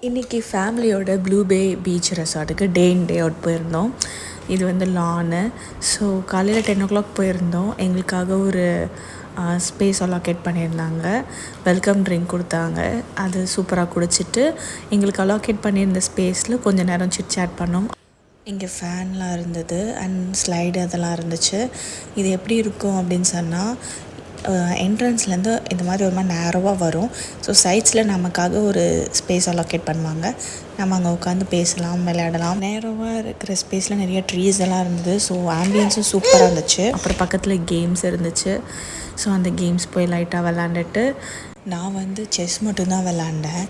இன்றைக்கி ஃபேமிலியோட ப்ளூ பே பீச் ரெசார்ட்டுக்கு டே இன் day out போயிருந்தோம். இது வந்து லானு. ஸோ காலையில் 10 o'clock போயிருந்தோம். எங்களுக்காக ஒரு ஸ்பேஸ் அலாக்கேட் பண்ணியிருந்தாங்க. வெல்கம் ட்ரிங்க் கொடுத்தாங்க. அது சூப்பராக குடிச்சிட்டு எங்களுக்கு அலாக்கேட் பண்ணியிருந்த ஸ்பேஸில் கொஞ்சம் நேரம் சிட் சேட் பண்ணோம். இங்கே ஃபேன்லாம் இருந்தது அண்ட் ஸ்லைடு அதெல்லாம் இருந்துச்சு. இது எப்படி இருக்கும் அப்படின்னு சொன்னால், என்ட்ரன்ஸ்லேருந்து இந்த மாதிரி ஒரு மாதிரி நேரோவாக வரும். ஸோ சைட்ஸில் நமக்காக ஒரு ஸ்பேஸ் அலோகேட் பண்ணுவாங்க. நம்ம அங்கே உட்காந்து பேசலாம், விளையாடலாம். நேரோவாக இருக்கிற ஸ்பேஸில் நிறைய ட்ரீஸ் எல்லாம் இருந்தது. ஸோ ஆம்பியன்ஸும் சூப்பராக இருந்துச்சு. அப்புறம் பக்கத்தில் கேம்ஸ் இருந்துச்சு. ஸோ அந்த கேம்ஸ் போய் லைட்டாக விளாண்டுட்டு, நான் வந்து செஸ் மட்டும்தான் விளாண்டேன்.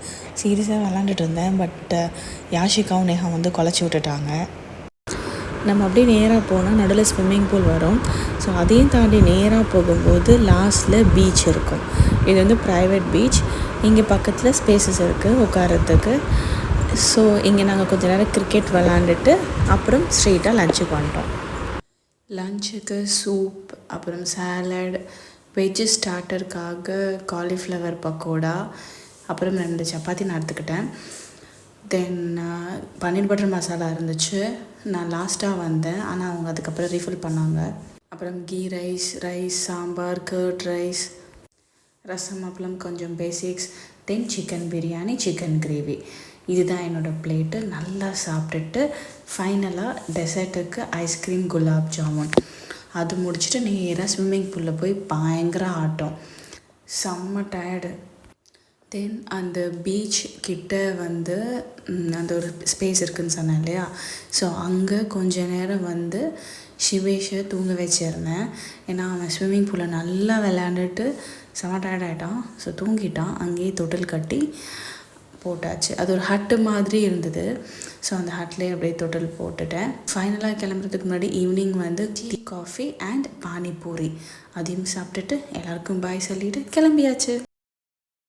சீரியஸாக விளாண்டுட்டு இருந்தேன். பட் யாஷிகாவும் நேஹா வந்து குலைச்சி விட்டுட்டாங்க. நம்ம அப்படியே நேராக போனால் நடுவில் ஸ்விம்மிங் பூல் வரும். ஸோ அதையும் தாண்டி நேராக போகும்போது லாஸ்ட்டில் பீச் இருக்கும். இது வந்து ப்ரைவேட் பீச். இங்கே பக்கத்தில் ஸ்பேசஸ் இருக்குது உட்காரத்துக்கு. ஸோ இங்கே நாங்கள் கொஞ்சம் நேரம் கிரிக்கெட் விளாண்டுட்டு அப்புறம் ஸ்ட்ரெயிட்டாக லஞ்சுக்கு வந்துட்டோம். லஞ்சுக்கு சூப், அப்புறம் சாலட், வெஜ்ஜு ஸ்டார்டருக்காக காலிஃப்ளவர் பக்கோடா, அப்புறம் 2 சப்பாத்தி நான் எடுத்துக்கிட்டேன். தென் பன்னீர் பட்டர் மசாலா இருந்துச்சு. நான் லாஸ்ட்டாக வந்தேன், ஆனால் அவங்க அதுக்கப்புறம் ரீஃபில் பண்ணாங்க. அப்புறம் ghee rice, sambar, curd rice, rasam, appalam, கொஞ்சம் basics, then chicken biryani, chicken gravy. இதுதான் என்னோடய பிளேட்டு. நல்லா சாப்பிட்டுட்டு ஃபைனலாக டெசர்ட்டுக்கு ஐஸ்கிரீம், குலாப் ஜாமுன். அது முடிச்சுட்டு நேராக ஸ்விம்மிங் பூலில் போய் பயங்கர ஆட்டம். செம்ம டயர்டு. தென் அந்த பீச் கிட்ட வந்து அந்த ஒரு ஸ்பேஸ் இருக்குதுன்னு சொன்னேன் இல்லையா? ஸோ அங்கே கொஞ்ச நேரம் வந்து சிவேஷை தூங்க வச்சிருந்தேன். ஏன்னா அவன் ஸ்விம்மிங் பூலில் நல்லா விளையாண்டுட்டு செம டயர்ட் ஆகிட்டான். ஸோ தூங்கிட்டான். அங்கேயே தொட்டில் கட்டி போட்டாச்சு. அது ஒரு ஹட்டு மாதிரி இருந்தது. ஸோ அந்த ஹட்லேயே அப்படியே தொட்டில் போட்டுட்டேன். ஃபைனலாக கிளம்புறதுக்கு முன்னாடி ஈவினிங் வந்து டீ, காஃபி அண்ட் பானிபூரி அதையும் சாப்பிட்டுட்டு எல்லாருக்கும் பாய் சொல்லிவிட்டு கிளம்பியாச்சு.